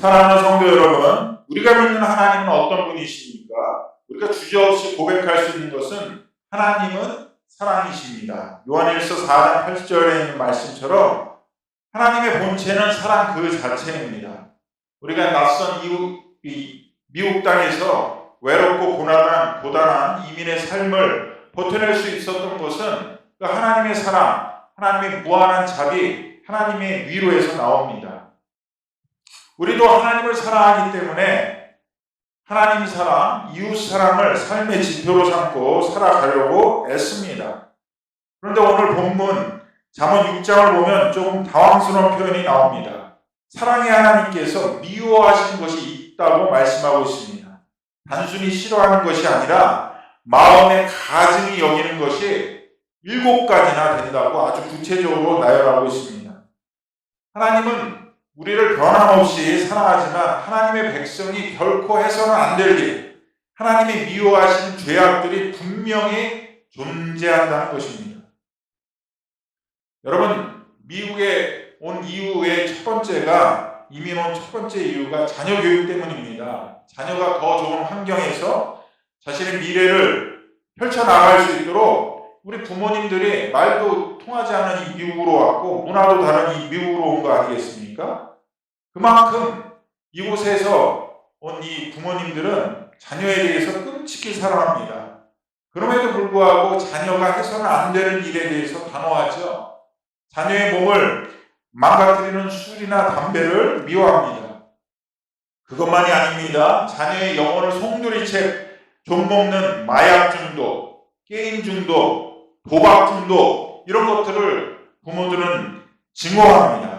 사랑하는 성도 여러분, 우리가 믿는 하나님은 어떤 분이십니까? 우리가 주저없이 고백할 수 있는 것은 하나님은 사랑이십니다. 요한일서 4장 8절에 있는 말씀처럼 하나님의 본체는 사랑 그 자체입니다. 우리가 낯선 미국 땅에서 외롭고 고단한 이민의 삶을 버텨낼 수 있었던 것은 그 하나님의 사랑, 하나님의 무한한 자비, 하나님의 위로에서 나옵니다. 우리도 하나님을 사랑하기 때문에 하나님 사랑, 이웃 사랑을 삶의 지표로 삼고 살아가려고 애씁니다. 그런데 오늘 본문 잠언 6장을 보면 조금 당황스러운 표현이 나옵니다. 사랑의 하나님께서 미워하시는 것이 있다고 말씀하고 있습니다. 단순히 싫어하는 것이 아니라 마음의 가증이 여기는 것이 7가지나 된다고 아주 구체적으로 나열하고 있습니다. 하나님은 우리를 변함없이 사랑하지만 하나님의 백성이 결코 해서는 안 될 일, 하나님이 미워하시는 죄악들이 분명히 존재한다는 것입니다. 여러분, 미국에 온 이후의 첫 번째가, 이민 온 첫 번째 이유가 자녀 교육 때문입니다. 자녀가 더 좋은 환경에서 자신의 미래를 펼쳐나갈 수 있도록 우리 부모님들이 말도 통하지 않는 이 미국으로 왔고 문화도 다른 이 미국으로 온 거 아니겠습니까? 그만큼 이곳에서 온 이 부모님들은 자녀에 대해서 끔찍히 사랑합니다. 그럼에도 불구하고 자녀가 해서는 안 되는 일에 대해서 단호하죠. 자녀의 몸을 망가뜨리는 술이나 담배를 미워합니다. 그것만이 아닙니다. 자녀의 영혼을 송두리째 좀먹는 마약 중독, 게임 중독, 도박 중독, 이런 것들을 부모들은 증오합니다.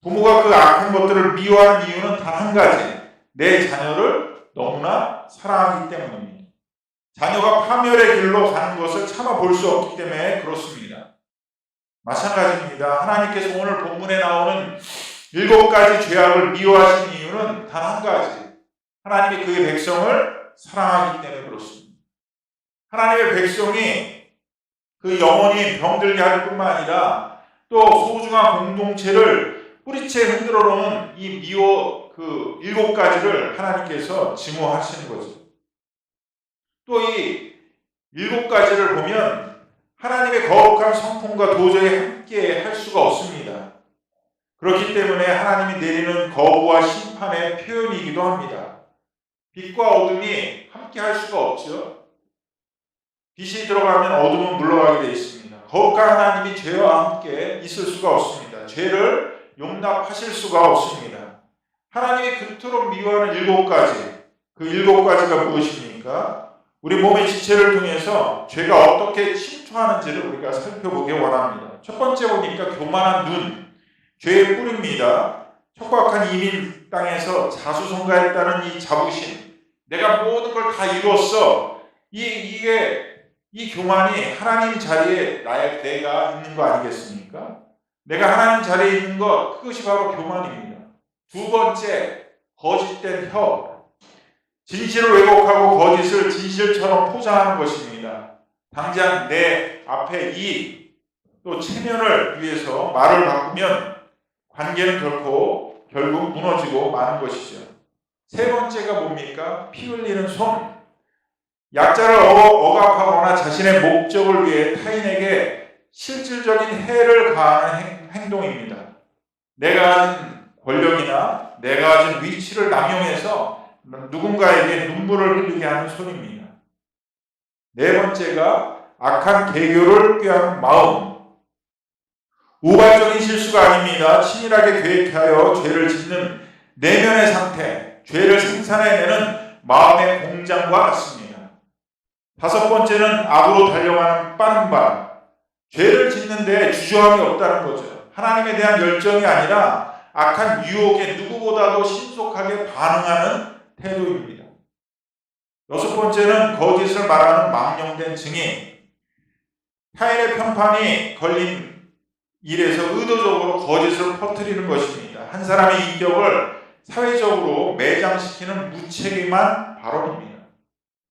부모가 그 악한 것들을 미워하는 이유는 단 한 가지, 내 자녀를 너무나 사랑하기 때문입니다. 자녀가 파멸의 길로 가는 것을 참아 볼 수 없기 때문에 그렇습니다. 마찬가지입니다. 하나님께서 오늘 본문에 나오는 7가지 죄악을 미워하시는 이유는 단 한 가지, 하나님이 그의 백성을 사랑하기 때문에 그렇습니다. 하나님의 백성이 그 영혼이 병들게 할 뿐만 아니라 또 소중한 공동체를 뿌리채 흔들어 놓은 이 7가지를 하나님께서 증오하시는 거죠. 또 이 7가지를 보면 하나님의 거룩한 성품과 도저히 함께 할 수가 없습니다. 그렇기 때문에 하나님이 내리는 거부와 심판의 표현이기도 합니다. 빛과 어둠이 함께 할 수가 없죠. 빛이 들어가면 어둠은 물러가게 되어 있습니다. 거룩한 하나님이 죄와 함께 있을 수가 없습니다. 죄를 용납하실 수가 없습니다. 하나님이 그토록 미워하는 7가지, 그 7가지가 무엇입니까? 우리 몸의 지체를 통해서 죄가 어떻게 침투하는지를 우리가 살펴보기 원합니다. 첫 번째 보니까 교만한 눈, 죄의 뿌리입니다. 척박한 이민 땅에서 자수성가했다는 이 자부심, 내가 모든 걸 다 이뤘어. 이 교만이 하나님 자리에 내가 있는 거 아니겠습니까? 내가 하나님 자리에 있는 것, 그것이 바로 교만입니다. 두 번째, 거짓된 혀. 진실을 왜곡하고 거짓을 진실처럼 포장하는 것입니다. 당장 내 앞에 또 체면을 위해서 말을 바꾸면 관계는 결국 무너지고 마는 것이죠. 세 번째가 뭡니까? 피 흘리는 손. 약자를 억압하거나 자신의 목적을 위해 타인에게 실질적인 해를 가하는 행동입니다. 내가 가진 권력이나 내가 가진 위치를 남용해서 누군가에게 눈물을 흘리게 하는 손입니다. 네 번째가 악한 계교를 꾀하는 마음. 우발적인 실수가 아닙니다. 치밀하게 계획하여 죄를 짓는 내면의 상태, 죄를 생산해내는 마음의 공장과 같습니다. 다섯 번째는 악으로 달려가는 빠른 발. 죄를 짓는데 주저함이 없다는 거죠. 하나님에 대한 열정이 아니라 악한 유혹에 누구보다도 신속하게 반응하는 태도입니다. 여섯 번째는 거짓을 말하는 망령된 증인. 타인의 편판이 걸린 일에서 의도적으로 거짓을 퍼뜨리는 것입니다. 한 사람의 인격을 사회적으로 매장시키는 무책임한 발언입니다.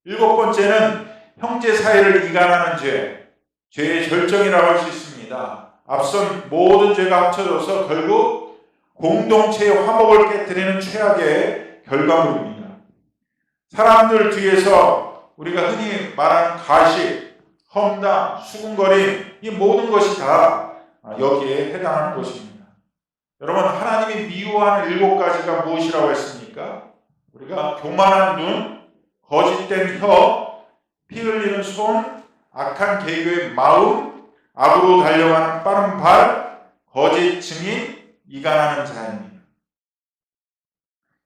일곱 번째는 형제 사이를 이간하는 죄, 죄의 절정이라고 할 수 있습니다. 앞선 모든 죄가 합쳐져서 결국 공동체의 화목을 깨뜨리는 최악의 결과물입니다. 사람들 뒤에서 우리가 흔히 말하는 가식, 험담, 수군거림, 이 모든 것이 다 여기에 해당하는 것입니다. 여러분, 하나님이 미워하는 7가지가 무엇이라고 했습니까? 우리가 교만한 눈, 거짓된 혀, 피 흘리는 손, 악한 계교의 마음, 악으로 달려가는 빠른 발, 거짓 증인, 이간하는 자입니다.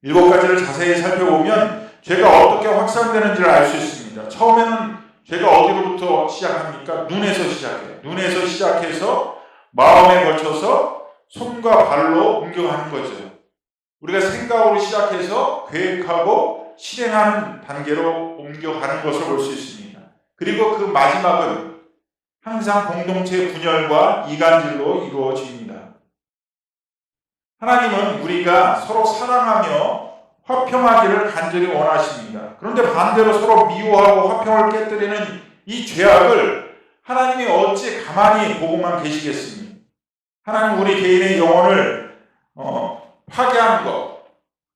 7가지를 자세히 살펴보면 죄가 어떻게 확산되는지를 알 수 있습니다. 처음에는 죄가 어디로부터 시작합니까? 눈에서 시작해요. 눈에서 시작해서 마음에 걸쳐서 손과 발로 옮겨가는 거죠. 우리가 생각으로 시작해서 계획하고 실행하는 단계로 옮겨가는 것을 볼 수 있습니다. 그리고 그 마지막은 항상 공동체의 분열과 이간질로 이루어집니다. 하나님은 우리가 서로 사랑하며 화평하기를 간절히 원하십니다. 그런데 반대로 서로 미워하고 화평을 깨뜨리는 이 죄악을 하나님이 어찌 가만히 보고만 계시겠습니까? 하나님 우리 개인의 영혼을 파괴하는 것,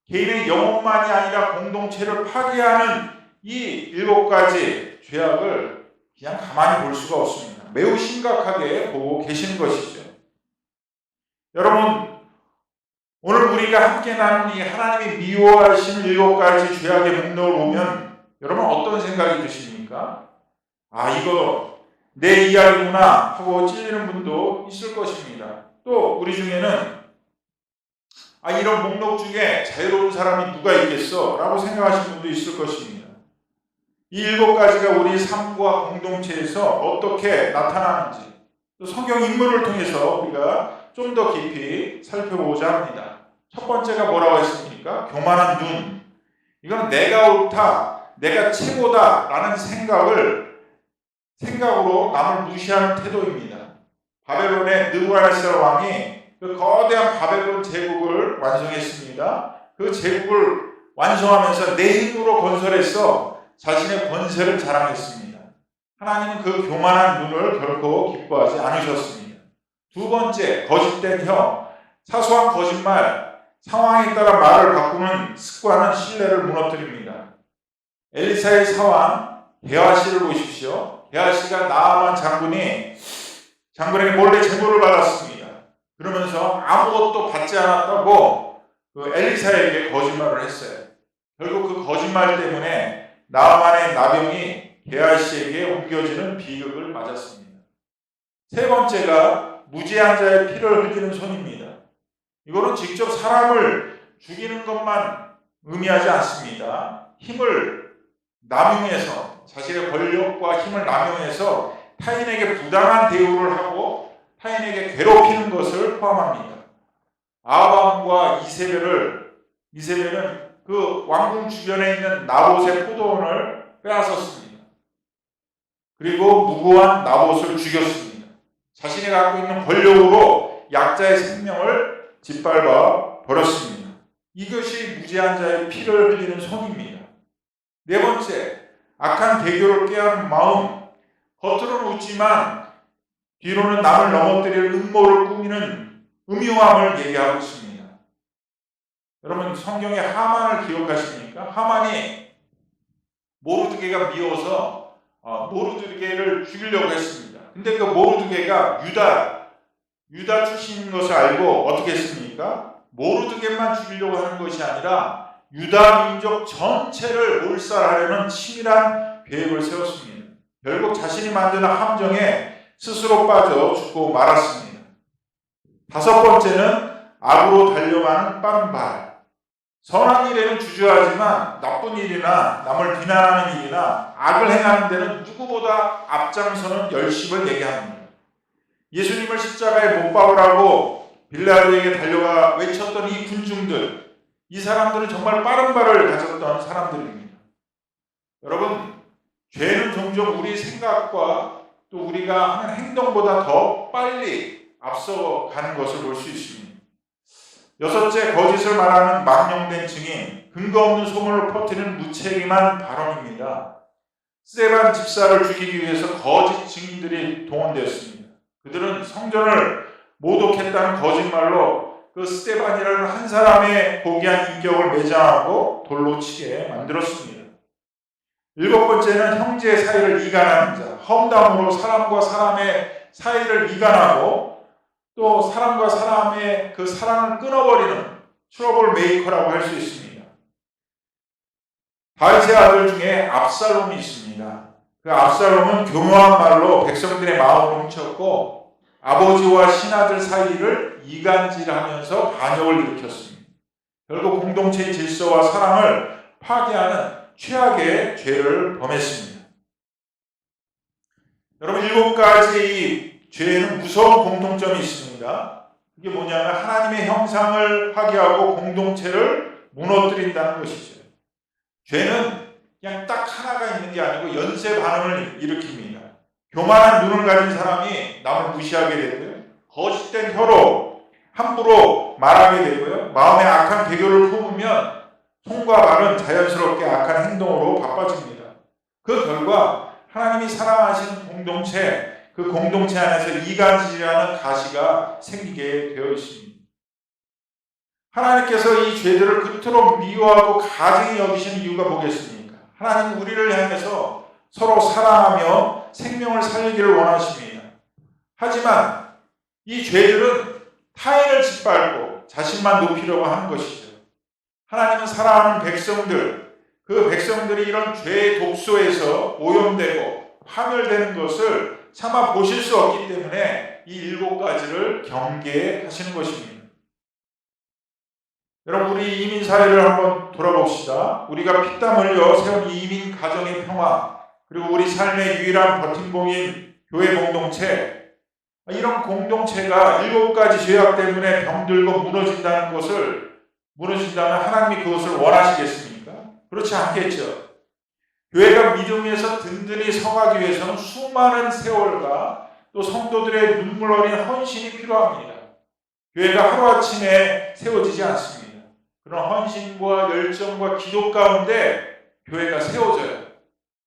개인의 영혼만이 아니라 공동체를 파괴하는 이 7가지 죄악을 그냥 가만히 볼 수가 없습니다. 매우 심각하게 보고 계시는 것이죠. 여러분, 오늘 우리가 함께 나눈 이 하나님이 미워하시는 7가지 죄악의 목록을 보면 여러분 어떤 생각이 드십니까? 이거 내 이야기구나 하고 찔리는 분도 있을 것입니다. 또 우리 중에는 이런 목록 중에 자유로운 사람이 누가 있겠어? 라고 생각하시는 분도 있을 것입니다. 이 7가지가 우리 삶과 공동체에서 어떻게 나타나는지 또 성경 인물을 통해서 우리가 좀 더 깊이 살펴보고자 합니다. 첫 번째가 뭐라고 했습니까? 교만한 눈. 이건 내가 옳다, 내가 최고다 라는 생각으로 남을 무시하는 태도입니다. 바벨론의 느부갓네살 왕이 그 거대한 바벨론 제국을 완성했습니다. 그 제국을 완성하면서 내 힘으로 건설해서 자신의 권세를 자랑했습니다. 하나님은 그 교만한 눈을 결코 기뻐하지 않으셨습니다. 두 번째, 거짓된 혀. 사소한 거짓말, 상황에 따라 말을 바꾸는 습관은 신뢰를 무너뜨립니다. 엘리사의 사환 게하시를 보십시오. 게하시가 나아만 장군에게 몰래 제보를 받았습니다. 그러면서 아무것도 받지 않았다고 그 엘리사에게 거짓말을 했어요. 결국 그 거짓말 때문에 나아만의 나병이 게하시에게 옮겨지는 비극을 맞았습니다. 세 번째가 무지한 자의 피를 흘리는 손입니다. 이거는 직접 사람을 죽이는 것만 의미하지 않습니다. 힘을 남용해서, 자신의 권력과 힘을 남용해서 타인에게 부당한 대우를 하고 타인에게 괴롭히는 것을 포함합니다. 아합과 이세벨은 그 왕궁 주변에 있는 나봇의 포도원을 빼앗았습니다. 그리고 무고한 나봇을 죽였습니다. 자신이 갖고 있는 권력으로 약자의 생명을 짓밟아 버렸습니다. 이것이 무지한 자의 피를 흘리는 손입니다. 네 번째, 악한 계교를 꾀하는 마음. 겉으로는 웃지만 뒤로는 남을 넘어뜨릴 음모를 꾸미는 음흉함을 얘기하고 있습니다. 여러분, 성경의 하만을 기억하십니까? 하만이 모르드게가 미워서 모르드게를 죽이려고 했습니다. 근데 그 모르드게가 유다 출신인 것을 알고 어떻게 했습니까? 모르드게만 죽이려고 하는 것이 아니라 유다 민족 전체를 몰살하려는 치밀한 계획을 세웠습니다. 결국 자신이 만드는 함정에 스스로 빠져 죽고 말았습니다. 다섯 번째는 악으로 달려가는 빠른 발. 선한 일에는 주저하지만 나쁜 일이나 남을 비난하는 일이나 악을 행하는 데는 누구보다 앞장서는 열심을 얘기합니다. 예수님을 십자가에 못 박으라고 빌라도에게 달려가 외쳤던 이 군중들, 이 사람들은 정말 빠른 발을 가졌던 사람들입니다. 여러분, 죄는 종종 우리 생각과 또 우리가 하는 행동보다 더 빨리 앞서가는 것을 볼 수 있습니다. 여섯째, 거짓을 말하는 망령된 증인, 근거 없는 소문을 퍼뜨리는 무책임한 발언입니다. 스데반 집사를 죽이기 위해서 거짓 증인들이 동원되었습니다. 그들은 성전을 모독했다는 거짓말로 그 스데반이라는 한 사람의 고귀한 인격을 매장하고 돌로 치게 만들었습니다. 7번째는 형제 사이를 이간하는 자, 험담으로 사람과 사람의 사이를 이간하고 또 사람과 사람의 그 사랑을 끊어버리는 트러블 메이커라고 할 수 있습니다. 다윗의 아들 중에 압살롬이 있습니다. 그 압살롬은 교묘한 말로 백성들의 마음을 훔쳤고 아버지와 신하들 사이를 이간질하면서 반역을 일으켰습니다. 결국 공동체의 질서와 사랑을 파괴하는 최악의 죄를 범했습니다. 여러분, 7가지 죄에는 무서운 공통점이 있습니다. 그게 뭐냐면 하나님의 형상을 파괴하고 공동체를 무너뜨린다는 것이죠. 죄는 그냥 딱 하나가 있는 게 아니고 연쇄 반응을 일으킵니다. 교만한 눈을 가진 사람이 남을 무시하게 되고요. 거짓된 혀로 함부로 말하게 되고요. 마음에 악한 배교를 품으면 손과 발은 자연스럽게 악한 행동으로 바빠집니다. 그 결과 하나님이 사랑하시는 공동체, 그 공동체 안에서 이간질이라는 가시가 생기게 되어 있습니다. 하나님께서 이 죄들을 그토록 미워하고 가증히 여기시는 이유가 뭐겠습니까? 하나님은 우리를 향해서 서로 사랑하며 생명을 살리기를 원하십니다. 하지만 이 죄들은 타인을 짓밟고 자신만 높이려고 하는 것이죠. 하나님은 사랑하는 백성들, 그 백성들이 이런 죄의 독소에서 오염되고 파멸되는 것을 차마 보실 수 없기 때문에 이 7가지를 경계하시는 것입니다. 여러분, 우리 이민 사회를 한번 돌아봅시다. 우리가 피땀 흘려 세운 이민 가정의 평화, 그리고 우리 삶의 유일한 버팀목인 교회 공동체, 이런 공동체가 7가지 죄악 때문에 병들고 무너진다면 하나님이 그것을 원하시겠습니까? 그렇지 않겠죠. 교회가 믿음에서 든든히 서가기 위해서는 수많은 세월과 또 성도들의 눈물 어린 헌신이 필요합니다. 교회가 하루아침에 세워지지 않습니다. 그런 헌신과 열정과 기도 가운데 교회가 세워져요.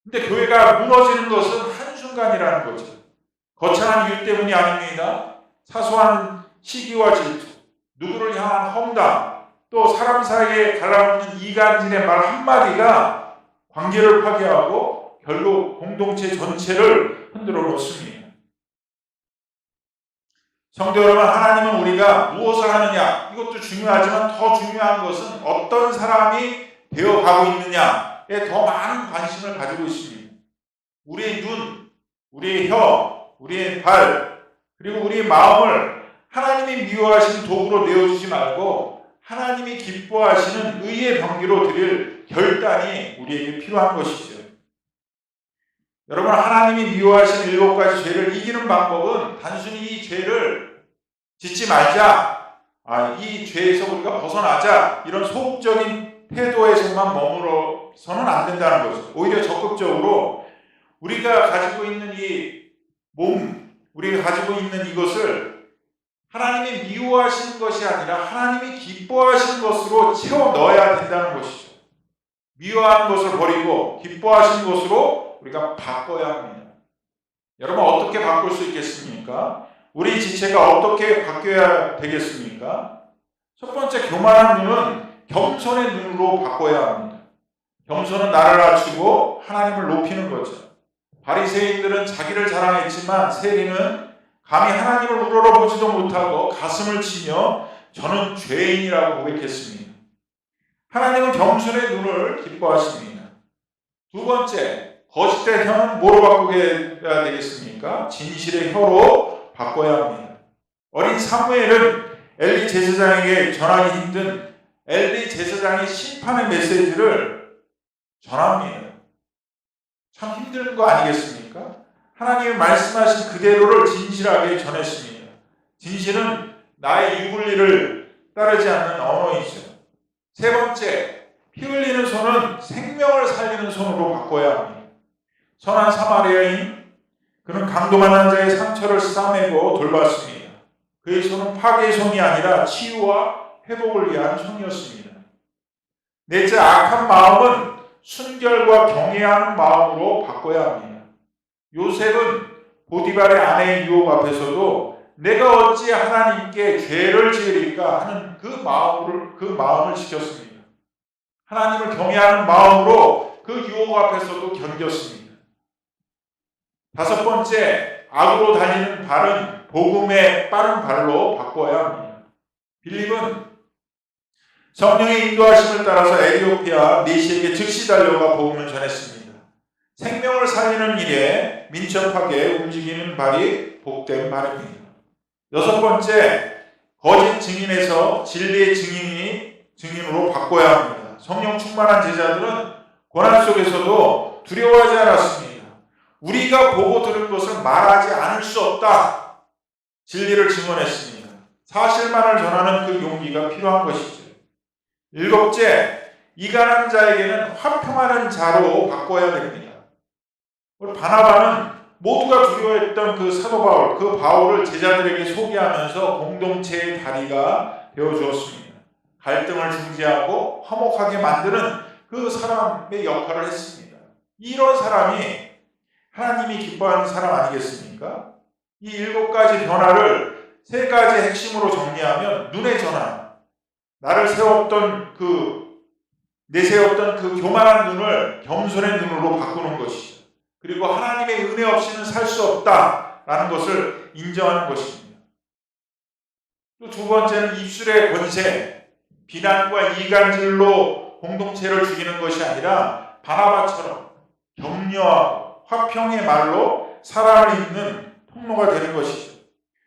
근데 교회가 무너지는 것은 한순간이라는 거죠. 거창한 일 때문이 아닙니다. 사소한 시기와 질투, 누구를 향한 험담, 또 사람 사이에 갈라놓는 이간질의 말 한마디가 관계를 파괴하고 결국 공동체 전체를 흔들어 놓습니다. 성도 여러분, 하나님은 우리가 무엇을 하느냐, 이것도 중요하지만 더 중요한 것은 어떤 사람이 되어가고 있느냐에 더 많은 관심을 가지고 있습니다. 우리의 눈, 우리의 혀, 우리의 발, 그리고 우리의 마음을 하나님이 미워하시는 도구로 내어주지 말고 하나님이 기뻐하시는 의의 병기로 드릴 결단이 우리에게 필요한 것이죠. 여러분, 하나님이 미워하시는 7가지 죄를 이기는 방법은 단순히 이 죄를 짓지 말자, 이 죄에서 우리가 벗어나자, 이런 소극적인 태도에서만 머물러서는 안 된다는 거죠. 오히려 적극적으로 우리가 가지고 있는 우리가 가지고 있는 이것을 하나님이 미워하시는 것이 아니라 하나님이 기뻐하시는 것으로 채워 넣어야 된다는 것이죠. 미워하는 것을 버리고 기뻐하시는 것으로 우리가 바꿔야 합니다. 여러분, 어떻게 바꿀 수 있겠습니까? 우리 지체가 어떻게 바뀌어야 되겠습니까? 첫 번째, 교만한 눈은 겸손의 눈으로 바꿔야 합니다. 겸손은 나를 낮추고 하나님을 높이는 거죠. 바리새인들은 자기를 자랑했지만 세리는 감히 하나님을 우러러보지도 못하고 가슴을 치며 저는 죄인이라고 고백했습니다. 하나님은 겸손의 눈을 기뻐하십니다. 두 번째, 거짓된 혀는 뭐로 바꾸게 되겠습니까? 진실의 혀로 바꿔야 합니다. 어린 사무엘은 엘리 제사장에게 전하기 힘든 엘리 제사장의 심판의 메시지를 전합니다. 참 힘든 거 아니겠습니까? 하나님이 말씀하신 그대로를 진실하게 전했습니다. 진실은 나의 유불리를 따르지 않는 언어이죠. 세 번째, 피 흘리는 손은 생명을 살리는 손으로 바꿔야 합니다. 선한 사마리아인, 그는 강도만한 자의 상처를 싸매고 돌봤습니다. 그의 손은 파괴의 손이 아니라 치유와 회복을 위한 손이었습니다. 넷째, 악한 마음은 순결과 경외하는 마음으로 바꿔야 합니다. 요셉은 보디발의 아내의 유혹 앞에서도 내가 어찌 하나님께 죄를 지으리까 하는 그 마음을 지켰습니다. 하나님을 경외하는 마음으로 그 유혹 앞에서도 견뎠습니다. 다섯 번째, 악으로 달리는 발은 복음의 빠른 발로 바꿔야 합니다. 빌립은 성령의 인도하심을 따라서 에티오피아 니시에게 즉시 달려가 복음을 전했습니다. 생명을 살리는 일에 민첩하게 움직이는 발이 복된 발입니다. 여섯 번째, 거짓 증인에서 진리의 증인으로 바꿔야 합니다. 성령 충만한 제자들은 고난 속에서도 두려워하지 않았습니다. 우리가 보고 들은 것을 말하지 않을 수 없다. 진리를 증언했습니다. 사실만을 전하는 그 용기가 필요한 것이죠. 일곱째, 이간한 자에게는 화평하는 자로 바꿔야 됩니다. 바나바는 모두가 두려워했던 그 사도 바울, 그 바울을 제자들에게 소개하면서 공동체의 다리가 되어주었습니다. 갈등을 중재하고 화목하게 만드는 그 사람의 역할을 했습니다. 이런 사람이 하나님이 기뻐하는 사람 아니겠습니까? 이 7가지 변화를 3가지 핵심으로 정리하면 눈의 전환, 내세웠던 그 교만한 눈을 겸손의 눈으로 바꾸는 것이죠. 그리고 하나님의 은혜 없이는 살 수 없다라는 것을 인정하는 것입니다. 또 두 번째는 입술의 권세, 비난과 이간질로 공동체를 죽이는 것이 아니라 바나바처럼 격려하고 화평의 말로 사랑을 잇는 통로가 되는 것이죠.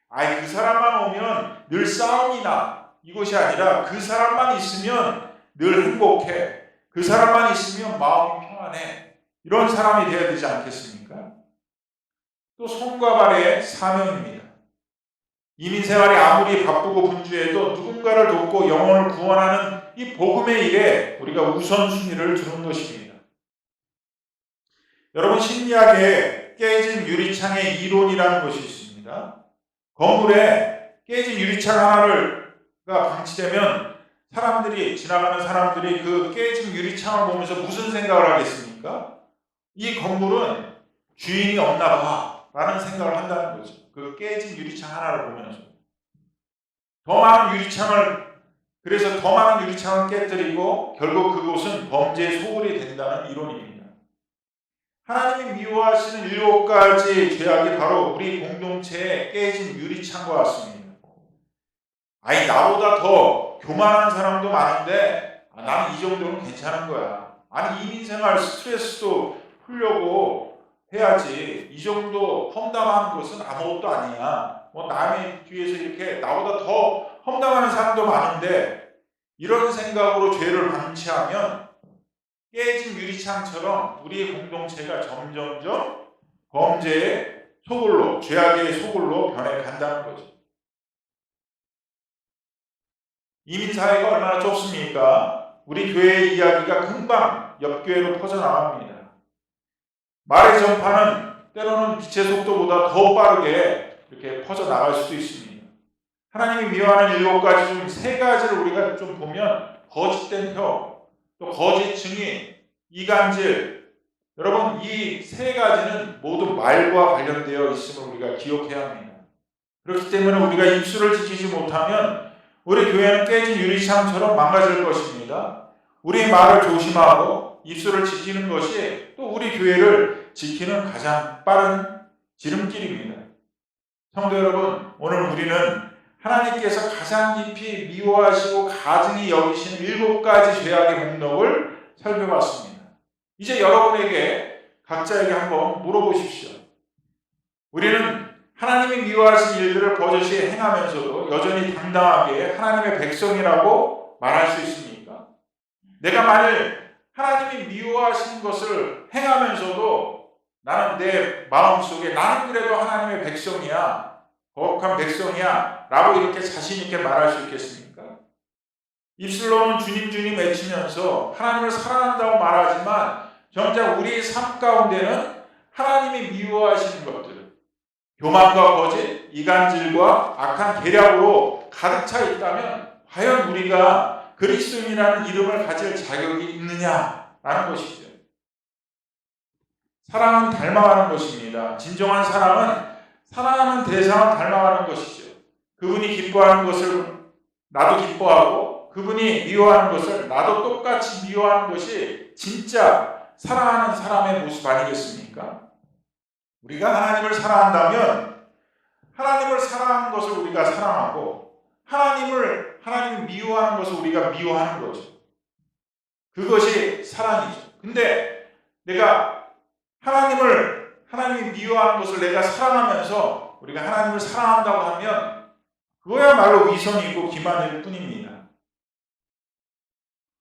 그 사람만 오면 늘 싸움이 나, 이것이 아니라 그 사람만 있으면 늘 행복해, 그 사람만 있으면 마음이 평안해, 이런 사람이 되어야 되지 않겠습니까? 또 손과 발의 사명입니다. 이민생활이 아무리 바쁘고 분주해도 누군가를 돕고 영혼을 구원하는 이 복음의 일에 우리가 우선순위를 두는 것입니다. 여러분, 심리학에 깨진 유리창의 이론이라는 것이 있습니다. 건물에 깨진 유리창 하나가 방치되면 지나가는 사람들이 그 깨진 유리창을 보면서 무슨 생각을 하겠습니까? 이 건물은 주인이 없나 봐 라는 생각을 한다는 거죠. 그 깨진 유리창 하나를 보면서 더 많은 유리창을 깨뜨리고 결국 그곳은 범죄의 소굴이 된다는 이론입니다. 하나님이 미워하시는 7가지 죄악이 바로 우리 공동체의 깨진 유리창과 같습니다. 나보다 더 교만한 사람도 많은데 나는 이 정도는 괜찮은 거야. 이민생활 스트레스도 풀려고 해야지. 이 정도 험담하는 것은 아무것도 아니야. 남의 뒤에서 이렇게 나보다 더 험담하는 사람도 많은데, 이런 생각으로 죄를 방치하면 깨진 유리창처럼 우리의 공동체가 점점점 범죄의 소굴로, 죄악의 소굴로 변해간다는 거죠. 이민사회가 얼마나 좁습니까? 우리 교회의 이야기가 금방 옆교회로 퍼져나갑니다. 말의 전파는 때로는 빛의 속도보다 더 빠르게 이렇게 퍼져나갈 수도 있습니다. 하나님이 미워하는 7가지 중 3가지를 우리가 좀 보면 거짓된 혀, 또 거짓 증인, 이간질, 여러분 이 3가지는 모두 말과 관련되어 있음을 우리가 기억해야 합니다. 그렇기 때문에 우리가 입술을 지키지 못하면 우리 교회는 깨진 유리창처럼 망가질 것입니다. 우리의 말을 조심하고 입술을 지키는 것이 또 우리 교회를 지키는 가장 빠른 지름길입니다. 성도 여러분, 오늘 우리는 하나님께서 가장 깊이 미워하시고 가증히 여기시는 7가지 죄악의 목록을 살펴봤습니다. 이제 여러분에게 각자에게 한번 물어보십시오. 우리는 하나님이 미워하신 일들을 버젓이 행하면서도 여전히 당당하게 하나님의 백성이라고 말할 수 있습니까? 내가 만일 하나님이 미워하신 것을 행하면서도 나는 내 마음속에 나는 그래도 하나님의 백성이야, 거룩한 백성이야 라고 이렇게 자신 있게 말할 수 있겠습니까? 입술로는 주님 주님 외치면서 하나님을 사랑한다고 말하지만 정작 우리의 삶 가운데는 하나님이 미워하시는 것들, 교만과 거짓, 이간질과 악한 계략으로 가득 차 있다면 과연 우리가 그리스도인이라는 이름을 가질 자격이 있느냐라는 것이죠. 사랑은 닮아가는 것입니다. 진정한 사랑은 사랑하는 대상을 닮아가는 것이죠. 그분이 기뻐하는 것을 나도 기뻐하고 그분이 미워하는 것을 나도 똑같이 미워하는 것이 진짜 사랑하는 사람의 모습 아니겠습니까? 우리가 하나님을 사랑한다면 하나님을 사랑하는 것을 우리가 사랑하고 하나님을 미워하는 것을 우리가 미워하는 거죠. 그것이 사랑이죠. 근데 내가 하나님이 미워하는 것을 내가 사랑하면서 우리가 하나님을 사랑한다고 하면 그거야말로 위선이고 기만일 뿐입니다.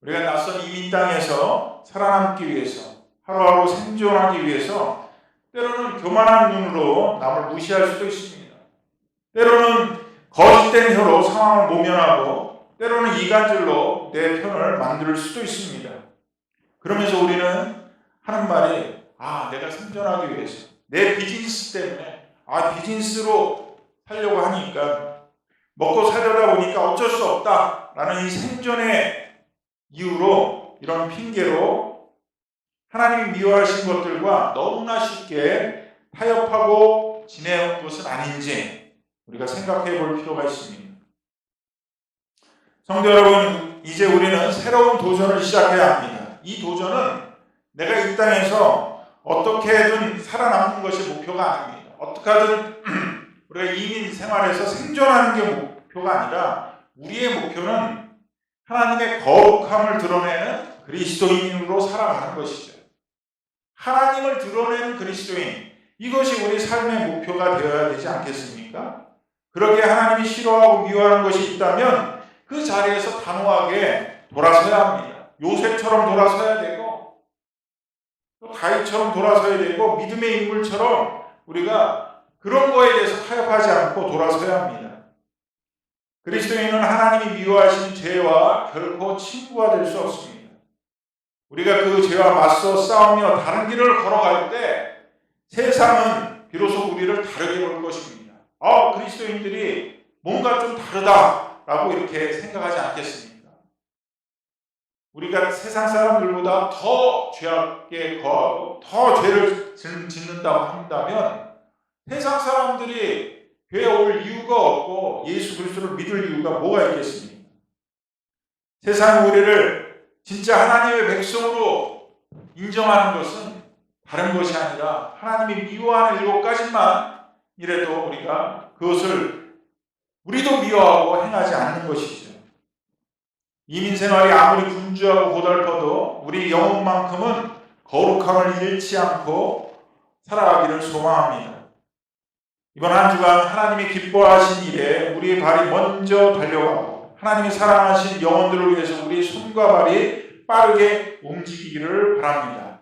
우리가 낯선 이민 땅에서 살아남기 위해서 하루하루 생존하기 위해서 때로는 교만한 눈으로 남을 무시할 수도 있습니다. 때로는 거짓된 혀로 상황을 모면하고 때로는 이간질로 내 편을 만들 수도 있습니다. 그러면서 우리는 하는 말이 내가 생존하기 위해서 내 비즈니스 때문에 비즈니스로 살려고 하니까 먹고 살려다 보니까 어쩔 수 없다라는 이 생존의 이유로 이런 핑계로 하나님이 미워하신 것들과 너무나 쉽게 타협하고 지내온 것은 아닌지 우리가 생각해 볼 필요가 있습니다. 성도 여러분, 이제 우리는 새로운 도전을 시작해야 합니다. 이 도전은 내가 이 땅에서 어떻게든 살아남는 것이 목표가 아닙니다. 어떻게 하든 우리가 이민 생활에서 생존하는 게 목표가 아니라 우리의 목표는 하나님의 거룩함을 드러내는 그리스도인으로 살아가는 것이죠. 하나님을 드러내는 그리스도인, 이것이 우리 삶의 목표가 되어야 되지 않겠습니까? 그렇게 하나님이 싫어하고 미워하는 것이 있다면 그 자리에서 단호하게 돌아서야 합니다. 요셉처럼 돌아서야 되고 또 다윗처럼 돌아서야 되고 믿음의 인물처럼 우리가 그런 거에 대해서 타협하지 않고 돌아서야 합니다. 그리스도인은 하나님이 미워하신 죄와 결코 친구가 될 수 없습니다. 우리가 그 죄와 맞서 싸우며 다른 길을 걸어갈 때 세상은 비로소 우리를 다르게 볼 것입니다. 그리스도인들이 뭔가 좀 다르다라고 이렇게 생각하지 않겠습니까? 우리가 세상 사람들보다 더 죄악에 거하고 더 죄를 짓는다고 한다면 세상 사람들이 교회에 올 이유가 없고 예수 그리스도를 믿을 이유가 뭐가 있겠습니까? 세상이 우리를 진짜 하나님의 백성으로 인정하는 것은 다른 것이 아니라 하나님이 미워하는 7가지만 이래도 우리가 그것을 우리도 미워하고 행하지 않는 것이죠. 이민 생활이 아무리 분주하고 고달퍼도 우리 영혼만큼은 거룩함을 잃지 않고 살아가기를 소망합니다. 이번 한 주간 하나님이 기뻐하신 일에 우리의 발이 먼저 달려가고 하나님이 사랑하신 영혼들을 위해서 우리의 손과 발이 빠르게 움직이기를 바랍니다.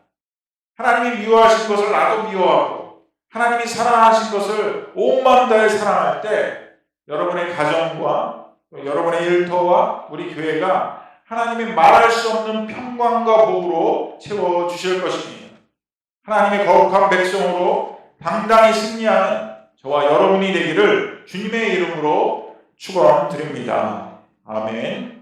하나님이 미워하신 것을 나도 미워하고 하나님이 사랑하신 것을 온 마음 다해 사랑할 때 여러분의 가정과 여러분의 일터와 우리 교회가 하나님이 말할 수 없는 평강과 복으로 채워주실 것입니다. 하나님의 거룩한 백성으로 당당히 승리하는 저와 여러분이 되기를 주님의 이름으로 축원드립니다. 아멘.